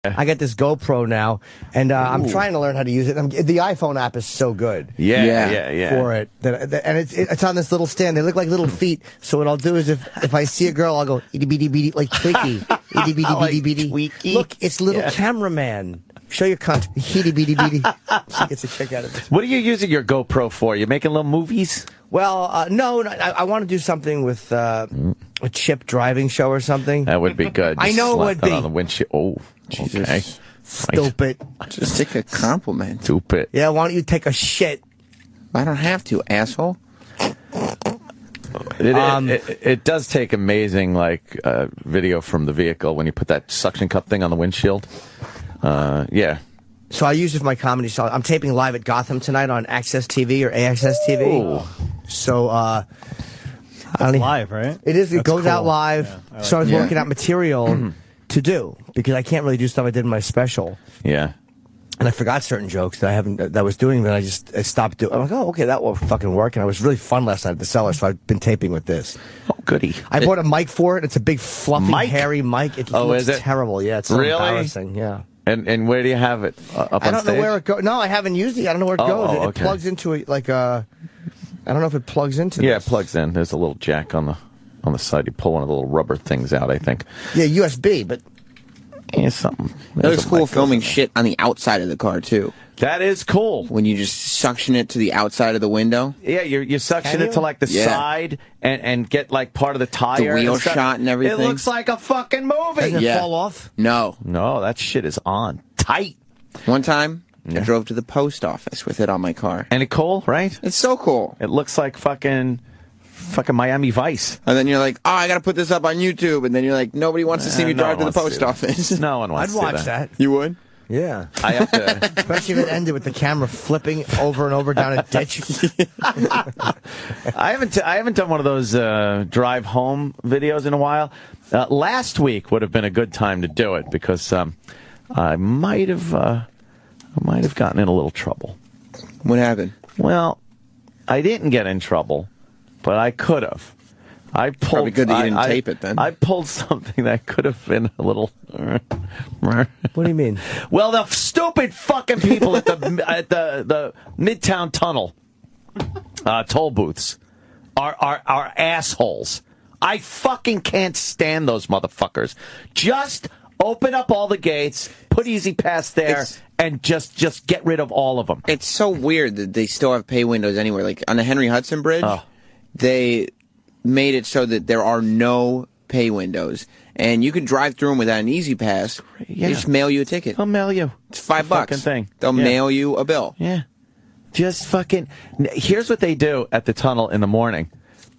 I got this GoPro now, and I'm trying to learn how to use it. The iPhone app is so good. Yeah. For it, and it's on this little stand. They look like little feet. So what I'll do is if I see a girl, I'll go itty bitty bitty like Twinkie, itty bitty bitty bitty. Tweaky. Look, it's little cameraman. Show your cunt, itty bitty bitty. She gets a kick out of this. What are you using your GoPro for? You making little movies? Well, no, I want to do something with a Chip driving show or something. That would be good. I know it would be. On the windshield. Oh, Jesus. okay. Stupid. Just take a compliment. Stupid. Yeah, why don't you take a shit? I don't have to, asshole. It does take amazing video from the vehicle when you put that suction cup thing on the windshield. Yeah. So I use it for my comedy show. I'm taping live at Gotham tonight on Access TV or AXS TV. Ooh. So It's live, right? it is. It That's goes out cool. live. Yeah, I like So I was that. working out material to do because I can't really do stuff I did in my special. Yeah. And I forgot certain jokes that I was doing. Then I stopped doing. I'm like, oh, okay, that will fucking work. And it was really fun last night at the Cellar. So I've been taping with this. Oh, goody. I bought a mic for it. It's a big fluffy Mic? hairy mic. It looks is it? terrible. Yeah, it's so Really? embarrassing. Yeah. And where do you have it? Up on I don't stage? know where it goes. No, I haven't used it. I don't know where it goes. It okay. plugs into I don't know if it plugs into. Yeah, this. it plugs in. There's a little jack on the side. You pull one of the little rubber things out, I think. Yeah, USB, but Yeah, something. It looks cool filming shit on the outside of the car, too. That is cool. When you just suction it to the outside of the window. Yeah, you suction Can it to you? like the Yeah. side and get like part of the tire. wheel and stuff. shot and everything. It looks like a fucking movie. doesn't it Yeah. fall off? No. No, that shit is on tight. One time, I drove to the post office with it on my car. And it cool, right? It's so cool. It looks like fucking Miami Vice. And then you're like, oh, I got to put this up on YouTube. And then you're like, nobody wants to see me No drive one to the wants to post see that. office. No one I'd wants to see watch that. You would? Yeah. I have to. Especially if it ended with the camera flipping over and over down a ditch. I haven't done one of those drive home videos in a while. Last week would have been a good time to do it because I might have gotten in a little trouble. What happened? Well, I didn't get in trouble, but I could have. I pulled. Probably good that you didn't tape it then. I pulled something that could have been a little. What do you mean? Well, the stupid fucking people at the Midtown Tunnel toll booths are assholes. I fucking can't stand those motherfuckers. Just open up all the gates, put E-ZPass there, and just get rid of all of them. It's so weird that they still have pay windows anywhere. Like on the Henry Hudson Bridge, they made it so that there are no pay windows. And you can drive through them without an E-ZPass. Yeah. They just mail you a ticket. I'll mail you. It's $5. Fucking thing. They'll Yeah. mail you a bill. Yeah. Just fucking. Here's what they do at the tunnel in the morning.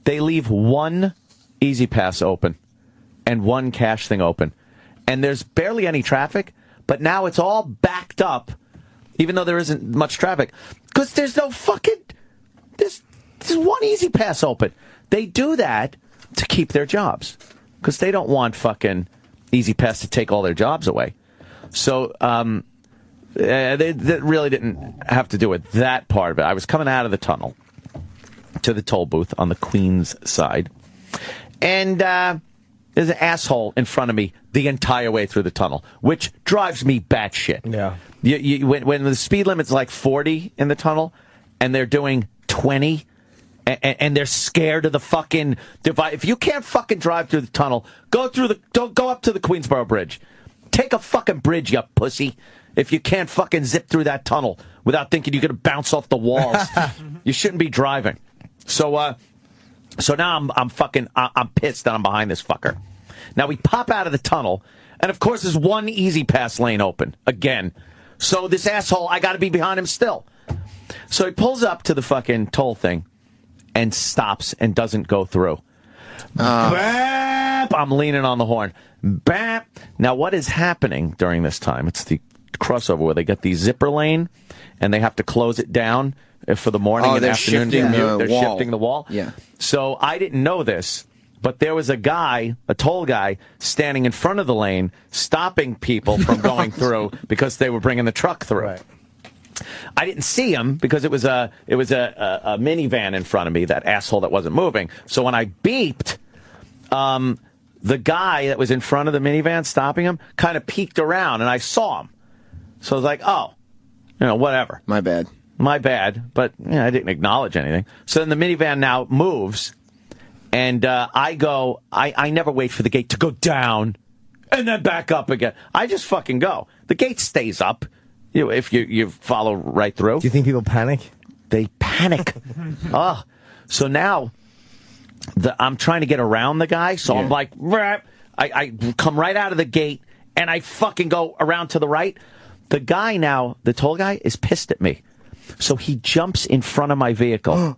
They leave one E-ZPass open and one cash thing open. And there's barely any traffic, but now it's all backed up, even though there isn't much traffic. Because there's no fucking. There's one E-ZPass open. They do that to keep their jobs. Because they don't want fucking E-ZPass to take all their jobs away. So, they really didn't have to do with that part of it. I was coming out of the tunnel to the toll booth on the Queens side. And there's an asshole in front of me the entire way through the tunnel, which drives me batshit. Yeah. When the speed limit's like 40 in the tunnel, and they're doing 20, and they're scared of the fucking device. If you can't fucking drive through the tunnel, don't go up to the Queensboro Bridge. Take a fucking bridge, you pussy. If you can't fucking zip through that tunnel without thinking you're gonna bounce off the walls, you shouldn't be driving. So now I'm pissed that I'm behind this fucker. Now we pop out of the tunnel, and of course there's one E-ZPass lane open again. So this asshole, I got to be behind him still. So he pulls up to the fucking toll thing and stops and doesn't go through. Bap! I'm leaning on the horn. Bap! Now what is happening during this time? It's the crossover where they get the zipper lane and they have to close it down for the morning and they're afternoon shifting commute. the They're wall. shifting the wall. Yeah. So I didn't know this, but there was a toll guy, standing in front of the lane, stopping people from going through because they were bringing the truck through. Right. I didn't see him because it was a minivan in front of me, that asshole that wasn't moving. So when I beeped, the guy that was in front of the minivan stopping him kind of peeked around, and I saw him. So I was like, oh, whatever. My bad. But I didn't acknowledge anything. So then the minivan now moves, and I never wait for the gate to go down and then back up again. I just fucking go. The gate stays up if you follow right through. Do you think people panic? They panic. So now I'm trying to get around the guy, so I'm like, I come right out of the gate, and I fucking go around to the right. The guy now, the toll guy, is pissed at me. So he jumps in front of my vehicle.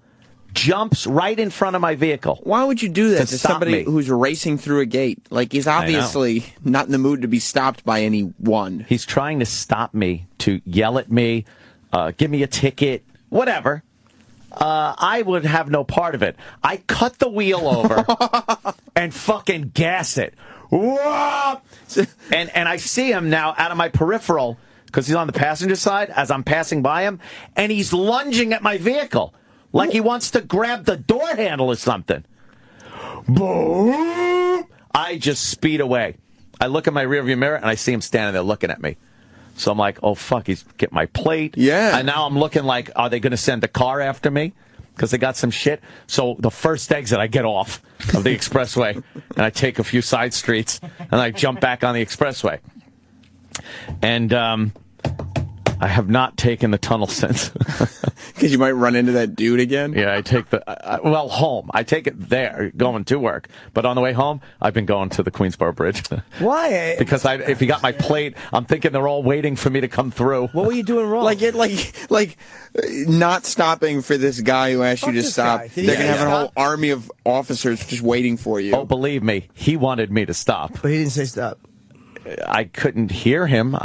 Jumps right in front of my vehicle. Why would you do that to somebody me. who's racing through a gate? Like, he's obviously not in the mood to be stopped by anyone. He's trying to stop me, to yell at me, give me a ticket, whatever. I would have no part of it. I cut the wheel over and fucking gas it. And I see him now out of my peripheral, because he's on the passenger side as I'm passing by him, and he's lunging at my vehicle like he wants to grab the door handle or something. Boom! I just speed away. I look in my rearview mirror, and I see him standing there looking at me. So I'm like, oh, fuck, he's getting my plate. Yeah. And now I'm looking like, are they going to send a car after me? Because they got some shit. So the first exit, I get off of the expressway, and I take a few side streets, and I jump back on the expressway. And I have not taken the tunnel since. Because you might run into that dude again? Yeah, I take home. I take it there, going to work. But on the way home, I've been going to the Queensboro Bridge. Why? Because if he got my plate, I'm thinking they're all waiting for me to come through. What were you doing wrong? Like not stopping for this guy who asked you to stop. They're going to have a whole army of officers just waiting for you. Oh, believe me, he wanted me to stop. But he didn't say stop. I couldn't hear him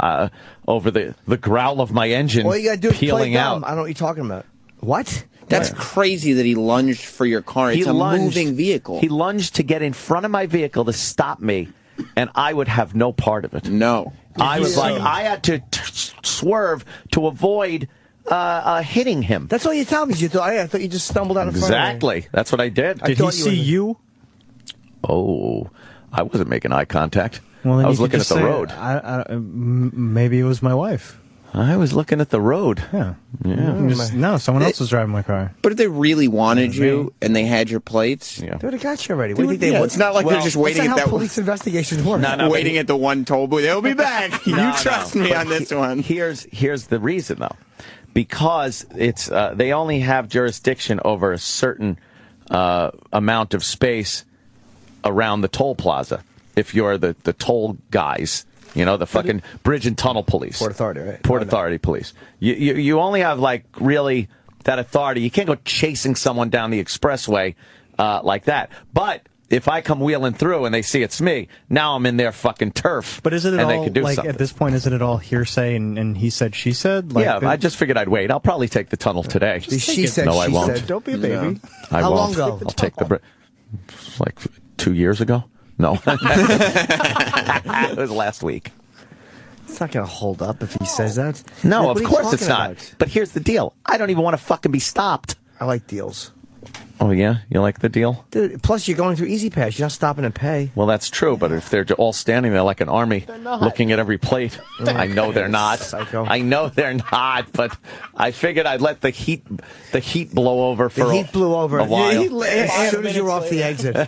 over the growl of my engine. All you got to do is peeling play out. dumb. I don't know what you're talking about. What? That's crazy that he lunged for your car. It's a moving vehicle. He lunged to get in front of my vehicle to stop me, and I would have no part of it. No. I was like, I had to swerve to avoid hitting him. That's all you tell me. I thought you just stumbled out in front of me. Exactly. That's what I did. Did he see you? Oh, I wasn't making eye contact. Well, I was looking at the road. Maybe it was my wife. I was looking at the road. Yeah. No, someone else was driving my car. But if they really wanted you and they had your plates, they would have got you already. What do you think it's not like they're just waiting that's at how police investigations work. waiting at the one toll booth. They'll be back. You trust me on this one. Here's the reason, though. Because it's they only have jurisdiction over a certain amount of space around the toll plaza. If you're the toll guys, the fucking bridge and tunnel police. Port Authority, right? Port Authority police. You only have, really that authority. You can't go chasing someone down the expressway like that. But if I come wheeling through and they see it's me, now I'm in their fucking turf. But isn't it all, something. at this point, isn't it all hearsay and he said, she said? I just figured I'd wait. I'll probably take the tunnel today. She said, no, I she won't. said. Don't be a baby. I How won't. long ago? I'll take the 2 years ago. No. It was last week. It's not going to hold up if he says that. No, What of are you course it's talking not. about? But here's the deal. I don't even want to fucking be stopped. I like deals. Oh, yeah? You like the deal? Dude, plus you're going through E-ZPass. You're not stopping to pay. Well, that's true, but if they're all standing there like an army looking at every plate, I know they're not. Psycho. I know they're not, but I figured I'd let the heat blow over for The heat blew over. a while. As soon as you were off the exit.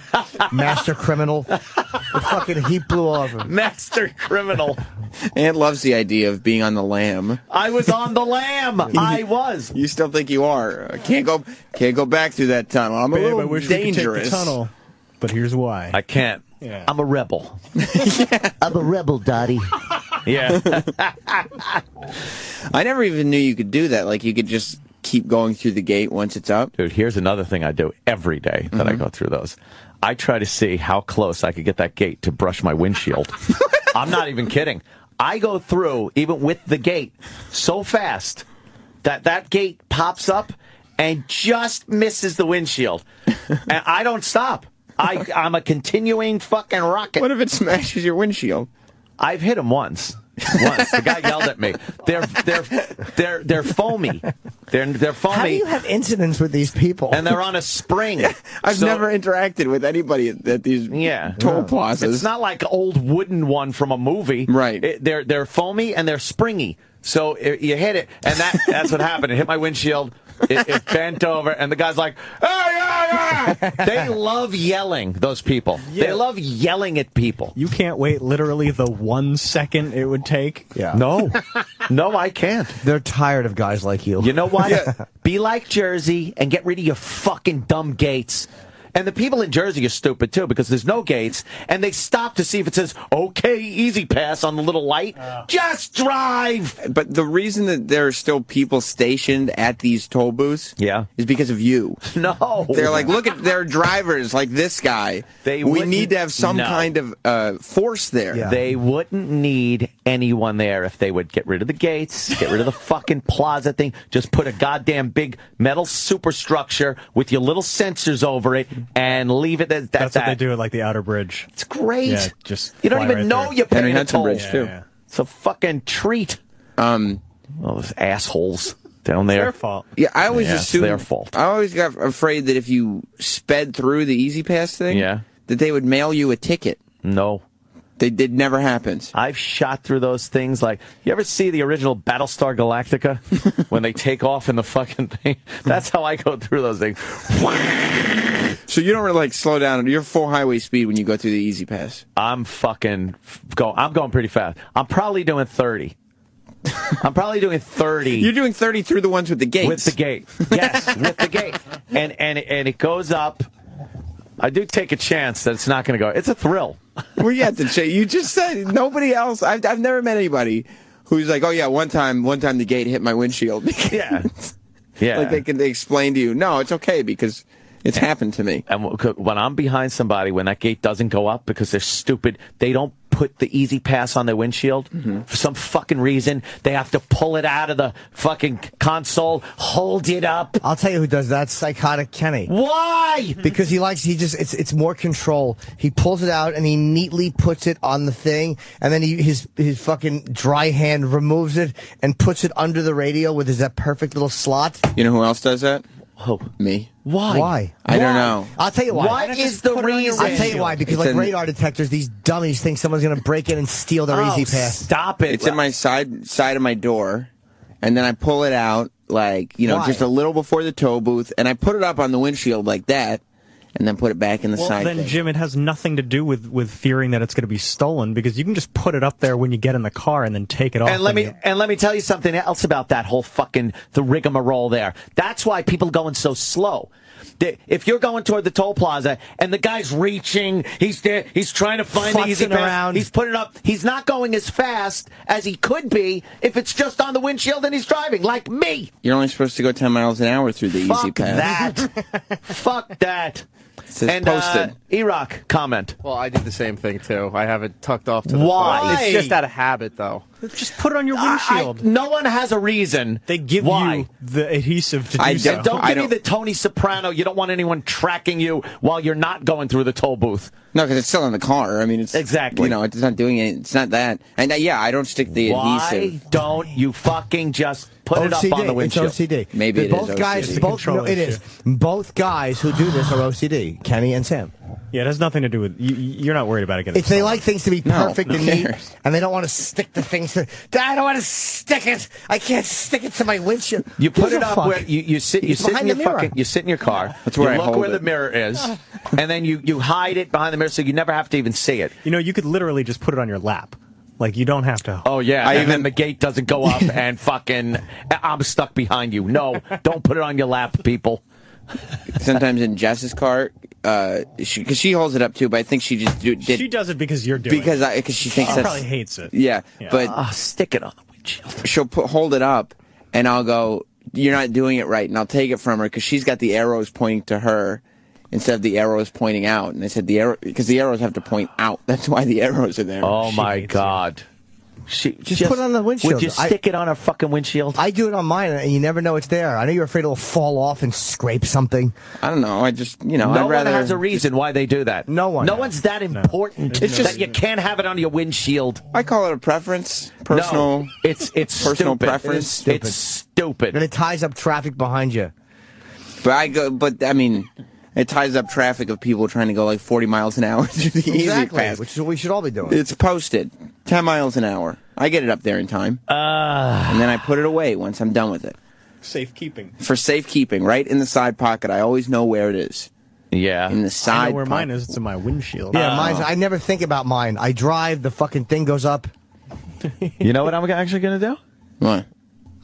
Master criminal. The fucking heat blew over. Master criminal. Aunt loves the idea of being on the lam. I was on the lam. I was. You still think you are? Can't go back through that tunnel. I'm a Babe, I little wish we could take dangerous. the tunnel. But here's why. I can't. Yeah. I'm a rebel. I'm a rebel, Dottie. Yeah. I never even knew you could do that. Like, you could just keep going through the gate once it's up. Dude, here's another thing I do every day that I go through those. I try to see how close I could get that gate to brush my windshield. I'm not even kidding. I go through, even with the gate, so fast that gate pops up and just misses the windshield. And I don't stop. I'm a continuing fucking rocket. What if it smashes your windshield? I've hit him once. Once the guy yelled at me. They're foamy. They're foamy. How do you have incidents with these people? And they're on a spring. I've never interacted with anybody at these toll plazas. It's not like old wooden one from a movie. Right. They're foamy and they're springy. So you hit it, and that's what happened. It hit my windshield. It bent over, and the guy's like, They love yelling, those people. Yeah. They love yelling at people. You can't wait literally the 1 second it would take. Yeah. No, I can't. They're tired of guys like you. You know what? Be like Jersey and get rid of your fucking dumb gates. And the people in Jersey are stupid, too, because there's no gates, and they stop to see if it says, okay, E-ZPass on the little light. Just drive! But the reason that there are still people stationed at these toll booths is because of you. No. They're like, look at their drivers, like this guy. We need to have some kind of force there. Yeah. They wouldn't need anyone there if they would get rid of the gates, get rid of the fucking plaza thing, just put a goddamn big metal superstructure with your little sensors over it, and leave it. That's what they do at like the Outer Bridge. It's great. Yeah, just you don't even know you're paying a toll. Bridge too. Yeah. It's a fucking treat. Those assholes down there. It's their fault. Yeah, I always assumed. It's their fault. I always got afraid that if you sped through the E-ZPass thing, that they would mail you a ticket. No. It never happens. I've shot through those things. Like, you ever see the original Battlestar Galactica when they take off in the fucking thing? That's how I go through those things. So you don't really like slow down. You're full highway speed when you go through the E-ZPass. I'm going pretty fast. I'm probably doing 30. I'm probably doing 30. You're doing 30 through the ones with the gates. With the gate. Yes, with the gate. And it goes up. I do take a chance that it's not going to go. It's a thrill. Well, you have to change. You just said nobody else. I've never met anybody who's like, oh yeah, one time the gate hit my windshield. Yeah. Like they explain to you, no, it's okay because it's happened to me. And when I'm behind somebody, when that gate doesn't go up because they're stupid, they don't put the E-ZPass on their windshield for some fucking reason. They have to pull it out of the fucking console, hold it up. I'll tell you who does that. Psychotic Kenny. Why? Because it's more control. He pulls it out and he neatly puts it on the thing, and then his fucking dry hand removes it and puts it under the radio with that perfect little slot. You know who else does that? Oh, me. Why? I don't know. I'll tell you why. What is the reason? I'll tell you why. Because like radar detectors, these dummies think someone's going to break in and steal their E-ZPass. Stop it. It's in my side of my door, and then I pull it out like, just a little before the tow booth, and I put it up on the windshield like that, and then put it back in the side. Then, Jim, it has nothing to do with fearing that it's going to be stolen, because you can just put it up there when you get in the car and then take it off. And let me tell you something else about that whole fucking the rigmarole there. That's why people are going so slow. If you're going toward the toll plaza and the guy's reaching, he's there, he's trying to find the E-ZPass, he's putting it up, he's not going as fast as he could be if it's just on the windshield and he's driving, like me. You're only supposed to go 10 miles an hour through the E-ZPass. Fuck that. Fuck that. And posted. E-Rock, comment. Well, I do the same thing, too. I have it tucked off to the Why? side. It's just out of habit, though. Just put it on your windshield. No one has a reason. They give you the adhesive to do so. Don't give me the Tony Soprano. You don't want anyone tracking you while you're not going through the toll booth. No, because it's still in the car. I mean, it's exactly. It's not doing it. It's not that. And I don't stick the adhesive. Why don't you fucking just put it up on the windshield? It's OCD. Maybe both it is guys. OCD. It is. Both guys who do this are OCD. Kenny and Sam. Yeah, it has nothing to do with you're not worried about it getting. If they like things to be perfect and neat, and they don't want to stick the things to. I don't want to stick it. I can't stick it to my windshield. You put it up where you sit. You sit in your in your car. That's where you I look hold where it. the mirror is, and then you hide it behind the mirror so you never have to even see it. You could literally just put it on your lap. Like, you don't have to. Oh, yeah. And then the gate doesn't go up and fucking I'm stuck behind you. No, don't put it on your lap, people. Sometimes in Jess's car, because she holds it up too, but I think she just did. She does it because you're doing it. Because she thinks she that's. probably hates it. Yeah. But stick it on the windshield. She'll hold it up, and I'll go, you're not doing it right, and I'll take it from her because she's got the arrows pointing to her instead of the arrows pointing out. And I said because the arrows have to point out. That's why the arrows are there. Oh my God. Just put it on the windshield. Would you stick it on a fucking windshield? I do it on mine, and you never know it's there. I know you're afraid it'll fall off and scrape something. I don't know. I just, no I'd rather... one has a reason why they do that. No one. No one's that important. It's just that you can't have it on your windshield. I call it a preference. Personal. No, it's personal stupid. preference. It's stupid. And it ties up traffic behind you. But I mean, it ties up traffic of people trying to go like 40 miles an hour through the E-ZPass. Which is what we should all be doing. It's posted 10 miles an hour. I get it up there in time. And then I put it away once I'm done with it. Safekeeping. For safekeeping, right in the side pocket. I always know where it is. Yeah. In the side I know where pocket. mine is. It's in my windshield. Yeah, I never think about mine. I drive, the fucking thing goes up. You know what I'm actually going to do? What?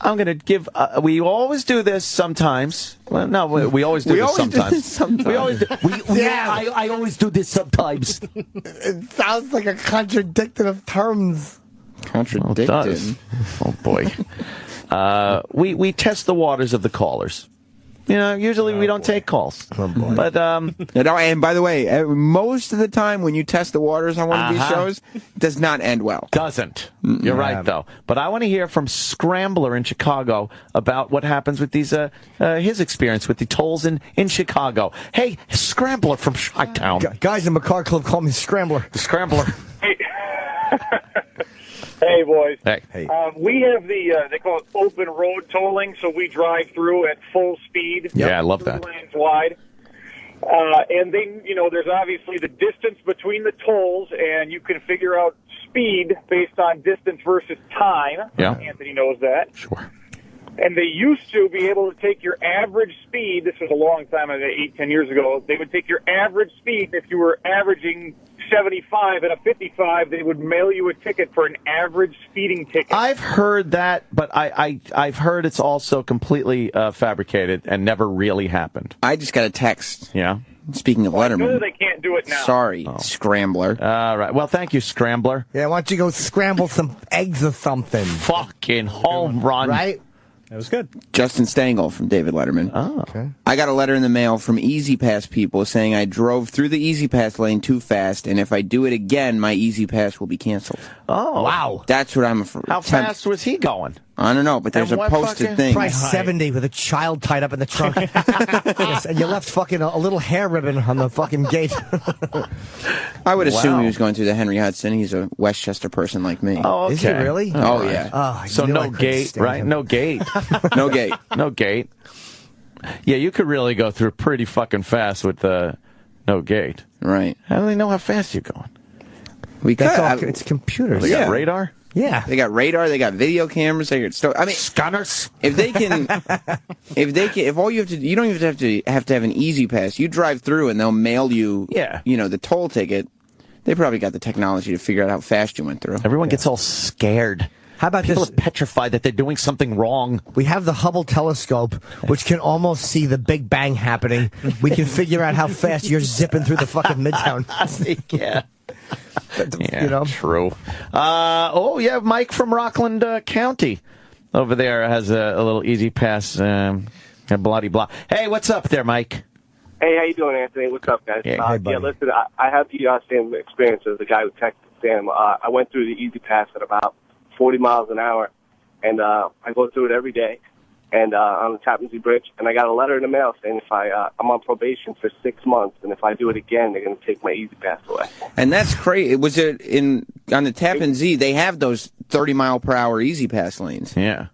I'm going to give. We always do this sometimes. Well, no, we always do this sometimes. We always do. I always do this sometimes. It sounds like a contradiction of terms. Contradicted. Well, it does. Oh boy. We test the waters of the callers. Usually we don't take calls. Oh, boy. But and by the way, most of the time when you test the waters on one of these shows, it does not end well. Doesn't. You're right, though. But I want to hear from Scrambler in Chicago about what happens with these his experience with the tolls in Chicago. Hey, Scrambler from Chi-Town. Guys in my car club call me Scrambler. The Scrambler. Hey, boys. Hey. We have they call it open road tolling, so we drive through at full speed. Yeah, I love that. 2 lanes wide. And then, there's obviously the distance between the tolls, and you can figure out speed based on distance versus time. Yeah. Anthony knows that. Sure. And they used to be able to take your average speed. This was a long time ago, 8-10 years ago. They would take your average speed. If you were averaging 75 and a 55, they would mail you a ticket for an average speeding ticket. I've heard that, but I've heard it's also completely fabricated and never really happened. I just got a text. Yeah. Speaking of Letterman. No, they can't do it now. Sorry, Scrambler. All right. Well, thank you, Scrambler. Yeah, why don't you go scramble some eggs or something? Fucking home run. Right? That was good. Justin Stengel from David Letterman. Oh. Okay. I got a letter in the mail from E-ZPass people saying I drove through the E-ZPass lane too fast, and if I do it again, my E-ZPass will be canceled. Oh. Wow. That's what I'm afraid. How fast was he going? I don't know, but there's And a what posted fucking thing. Probably 70 with a child tied up in the trunk. Yes, and you left fucking a little hair ribbon on the fucking gate. I would assume Wow. he was going through the Henry Hudson. He's a Westchester person like me. Oh, okay. Is he really? Oh, yeah. Oh, I So knew I no couldn't gate, stand right? him. No gate. No gate. No gate. Yeah, you could really go through pretty fucking fast with no gate. Right. How do they know how fast you're going? We could. That's all, it's computers. They got Yeah. radar? Yeah. They got radar. They got video cameras. They got I mean, Scanners? if they can, if all you have to, you don't even have to have an E-ZPass. You drive through and they'll mail you, Yeah. the toll ticket. They probably got the technology to figure out how fast you went through. Everyone gets all scared. How about People this? are petrified that they're doing something wrong. We have the Hubble telescope, which can almost see the Big Bang happening. We can figure out how fast you're zipping through the fucking Midtown. Yeah. Yeah, True. Yeah, Mike from Rockland County over there has a little E-ZPass, blah blah. Hey, what's up there, Mike? Hey, how you doing, Anthony? What's up, guys? Hey, buddy. Listen, I have the same experience as the guy who texted Sam. I went through the E-ZPass at about 40 miles an hour, and I go through it every day, and on the Tappan Zee Bridge, and I got a letter in the mail saying if I'm on probation for 6 months, and if I do it again, they're going to take my E-ZPass away. And that's crazy. Was it on the Tappan Zee? They have those 30-mile-per-hour E-ZPass lanes. Yeah.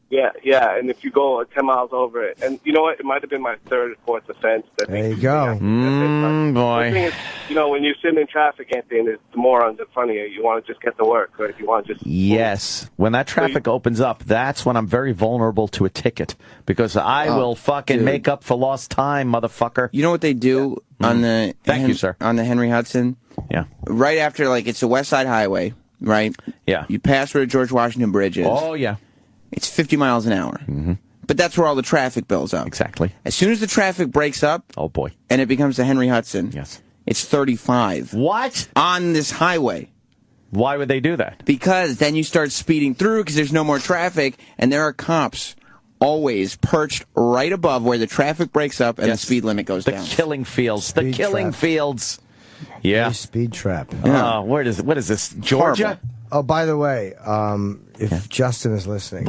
Yeah, and if you go 10 miles over it, and you know what? It might have been my third or fourth offense. There you go. The thing Boy. is, when you're sitting in traffic, Anthony, and there's the morons in front of you, you want to just get to work, or if you want to just... Yes. When that traffic opens up, that's when I'm very vulnerable to a ticket because I will fucking make up for lost time, motherfucker. You know what they do on the... Thank you, sir. On the Henry Hudson? Yeah. Right after, it's the West Side Highway, right? Yeah. You pass where the George Washington Bridge is. Oh, yeah. It's 50 miles an hour. Mm-hmm. But that's where all the traffic builds up. Exactly. As soon as the traffic breaks up... Oh, boy. And it becomes the Henry Hudson... Yes. It's 35. What? On this highway. Why would they do that? Because then you start speeding through because there's no more traffic, and there are cops always perched right above where the traffic breaks up and the speed limit goes down. The killing fields. Speed the killing trap. fields. Yeah. Speed trap. What is this? Georgia? Horrible. Oh, by the way, if Justin is listening,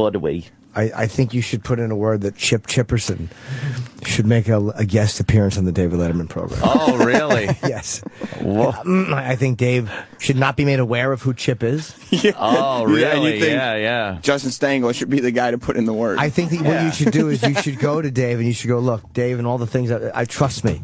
I think you should put in a word that Chip Chipperson should make a guest appearance on the David Letterman program. Oh, really? Yes. I think Dave should not be made aware of who Chip is. Oh, really? you think Yeah. Justin Stengel should be the guy to put in the word. I think that what you should do is you should go to Dave and you should go, look, Dave, and all the things that I trust me.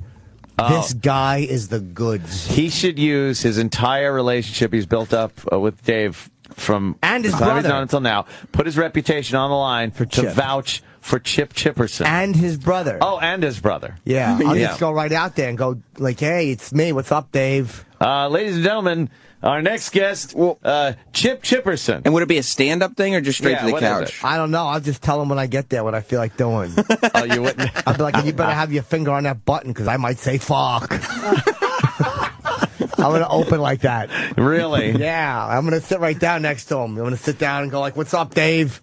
This guy is the goods. He should use his entire relationship he's built up with Dave and his the time he's brother known until now. Put his reputation on the line to Chip. vouch for Chip Chipperson. And his brother. Oh, and his brother. Yeah. I'll just go right out there and go, like, hey, it's me. What's up, Dave? Ladies and gentlemen, our next guest, Chip Chipperson. And would it be a stand-up thing or just straight to the what is couch? I don't know. I'll just tell him when I get there what I feel like doing. Oh, you wouldn't? I'll be like, you better have your finger on that button because I might say fuck. I'm going to open like that. Really? Yeah. I'm going to sit right down next to him. I'm going to sit down and go like, what's up, Dave?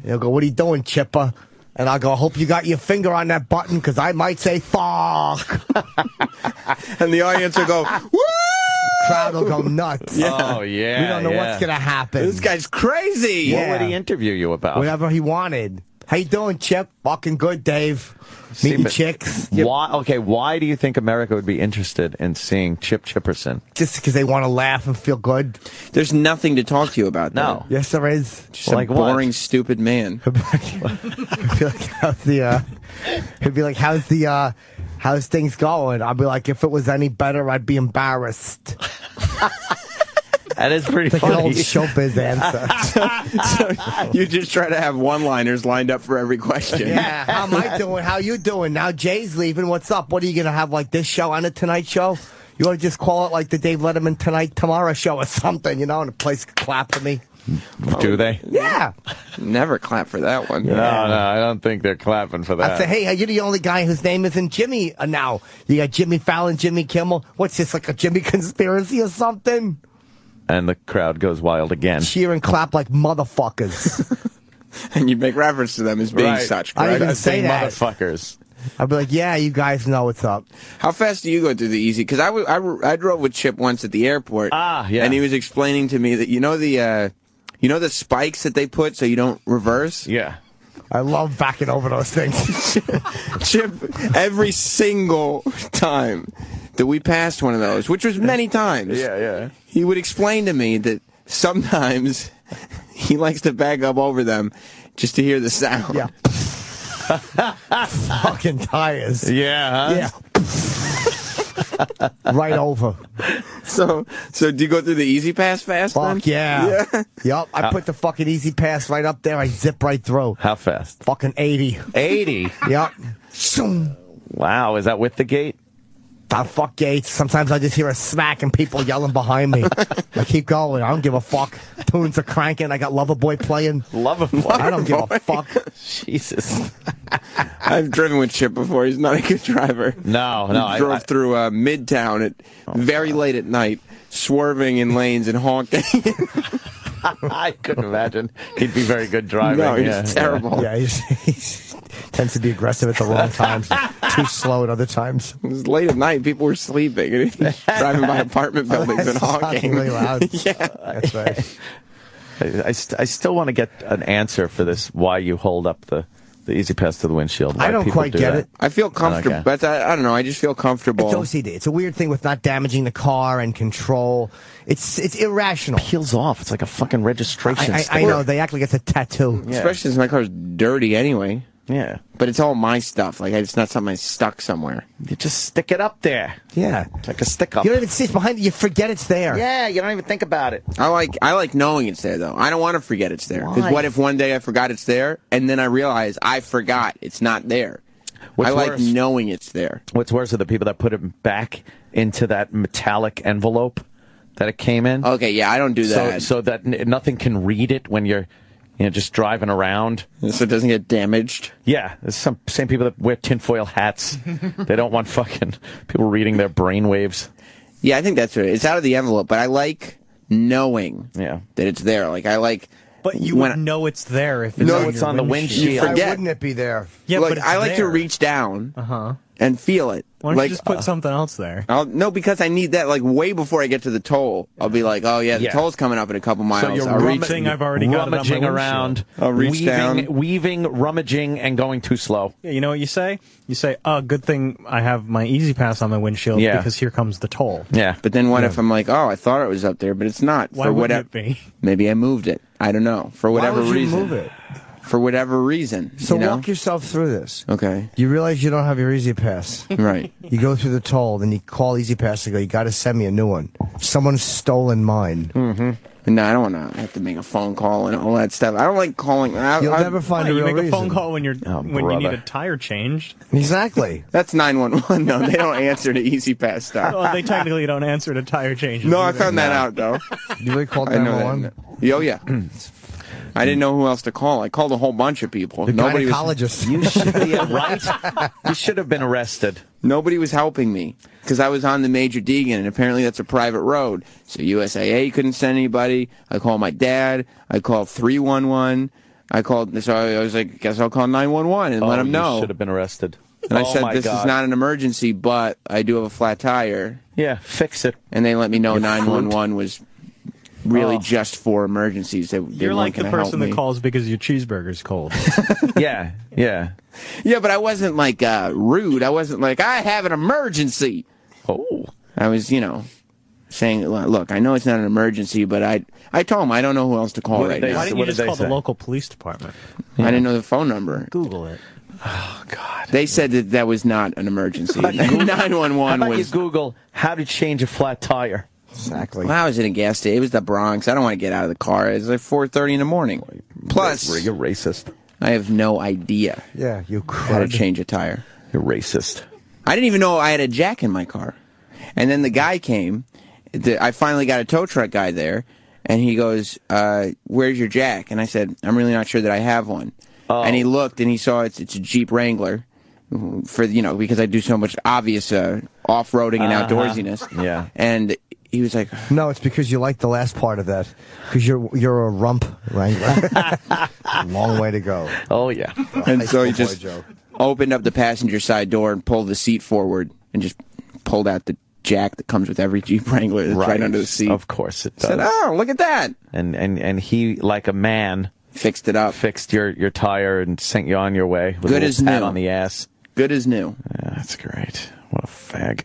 He'll go, what are you doing, Chipper? And I'll go, hope you got your finger on that button because I might say fuck. And the audience will go, woo! Crowd will go nuts. Yeah. Oh, yeah. We don't know what's going to happen. This guy's crazy. Yeah. What would he interview you about? Whatever he wanted. How you doing, Chip? Fucking good, Dave. Meeting chicks. Why do you think America would be interested in seeing Chip Chipperson? Just because they want to laugh and feel good. There's nothing to talk to you about. No. Yes, there is. Just a boring, stupid man. He'd be like, how's things going? I'll be like, if it was any better, I'd be embarrassed. That is pretty Like funny. an old showbiz answer. So you just try to have one-liners lined up for every question. Yeah, how am I doing? How you doing? Now Jay's leaving. What's up? What are you going to have, like this show and a Tonight Show? You want to just call it like the Dave Letterman Tonight Tomorrow Show or something, and the place could clap for me? Do they? Yeah. Never clap for that one. No, I don't think they're clapping for that. I say, hey, you're the only guy whose name isn't Jimmy now. You got Jimmy Fallon, Jimmy Kimmel. What's this, like a Jimmy conspiracy or something? And the crowd goes wild again. Cheer and clap like motherfuckers. And you make reference to them as being such, I correct? didn't say that. Motherfuckers. I'd be like, yeah, you guys know what's up. How fast do you go through the easy? Because I drove with Chip once at the airport. Yeah. And he was explaining to me that the spikes that they put so you don't reverse? Yeah. I love backing over those things. Chip, every single time that we passed one of those, which was many times, he would explain to me that sometimes he likes to back up over them just to hear the sound. Yeah. Fucking tires. Yeah, huh? Yeah. Right over. So do you go through the E-ZPass fast then? Fuck yeah. Yep. I put the fucking E-ZPass right up there. I zip right through. How fast? Fucking 80. 80? Yep. Wow, is that with the gate? Fuck gates. Sometimes I just hear a smack and people yelling behind me. I keep going. I don't give a fuck. Tunes are cranking. I got Loverboy playing. Loverboy? I don't give a fuck. Jesus. I've driven with Chip before. He's not a good driver. No. He drove through Midtown at very late at night, swerving in lanes and honking. I couldn't imagine. He'd be very good driving. No, he's terrible. Yeah, he tends to be aggressive at the wrong times. Too slow at other times. It was late at night. People were sleeping. And he's driving by apartment buildings and honking. Really loud. Yeah. That's right. I still want to get an answer for this, why you hold up the E-ZPass to the windshield. Why I don't people quite do get that. it. I feel comfortable, Okay. but I don't know. I just feel comfortable. It's OCD. It's a weird thing with not damaging the car and control. It's irrational. Peels off. It's like a fucking registration I sticker. know. They act like it's a tattoo. Yeah. Especially since my car's dirty anyway. Yeah. But it's all my stuff. Like, it's not something I stuck somewhere. You just stick it up there. Yeah. It's like a stick up. You don't even see it behind it. You forget it's there. Yeah, you don't even think about it. I like knowing it's there, though. I don't want to forget it's there. Because Why? what if one day I forgot it's there, and then I realize I forgot it's not there? What's I like worse? knowing it's there. What's worse are the people that put it back into that metallic envelope that it came in. Okay, yeah, I don't do that. So that nothing can read it when you're just driving around. So it doesn't get damaged. Yeah, there's some same people that wear tinfoil hats. They don't want fucking people reading their brain waves. Yeah, I think that's it. It's out of the envelope, but I like knowing that it's there. Like, I like... But you would know it's there if it's No, on it's your on the windshield. Why forget. wouldn't it be there? Yeah, Like, but it's I like to there. reach down and feel it. Why don't like, you just put something else there? No, because I need that like way before I get to the toll. I'll be like, oh yeah, the toll's coming up in a couple miles. So you're I've already got it on my rummaging windshield. around, I'll reach down. weaving, rummaging, and going too slow. Yeah, you know what you say? You say, oh, good thing I have my E-ZPass on my windshield because here comes the toll. Yeah. But then what if I'm like, oh, I thought it was up there, but it's not. Why wouldn't it be? Maybe I moved it. I don't know. For whatever Why would reason. you move it? For whatever reason. So you know? walk yourself through this. Okay. You realize you don't have your E-ZPass. Right. You go through the toll, then you call E-ZPass and go, you got to send me a new one. Someone's stolen mine. Mm-hmm. No, I don't want to have to make a phone call and all that stuff. I don't like calling. You'll never find a real You make reason. a phone call when you need a tire changed. Exactly. That's 911. No, they don't answer to E-ZPass stuff. Well, they technically don't answer to tire changes. No, I either. found that out, though. You really called I know 911? that. Oh, yeah. I didn't know who else to call. I called a whole bunch of people. The Nobody gynecologist. You should be right. You should have been arrested. Nobody was helping me because I was on the Major Deegan, and apparently that's a private road. So USAA couldn't send anybody. I called my dad. I called 311. So I was like, guess I'll call 911 and let them know. You should have been arrested. And I said, this is not an emergency, but I do have a flat tire. Yeah, fix it. And they let me know 911 was really just for emergencies. You're like the person that calls because your cheeseburger's cold. Yeah. Yeah, but I wasn't like rude. I wasn't like, I have an emergency. Oh. I was, saying, look, I know it's not an emergency, but I told them I don't know who else to call right now. Why didn't you just call the local police department? I didn't know the phone number. Google it. Oh, God. They said that was not an emergency. 911 How about was. you Google how to change a flat tire? Exactly. Well, I was in a gas station. It was the Bronx. I don't want to get out of the car. It was like 4:30 in the morning. Plus, you're racist. I have no idea Yeah, you how to crud. change a tire. You're racist. I didn't even know I had a jack in my car. And then the guy came. I finally got a tow truck guy there, and he goes, where's your jack? And I said, I'm really not sure that I have one. Oh. And he looked, and he saw it's a Jeep Wrangler, because I do so much obvious off-roading and outdoorsiness. Yeah. And he was like, No, it's because you like the last part of that. Because you're a rump wrangler. Long way to go. Oh, yeah. and so he school boy just joke. opened up the passenger side door and pulled the seat forward and just pulled out the jack that comes with every Jeep Wrangler that's right under the seat. Of course it does. Said, oh, look at that. And he, like a man, Fixed it up. fixed your tire and sent you on your way. With Good a as little pat new. on the ass. Good as new. Yeah, that's great. What a fag.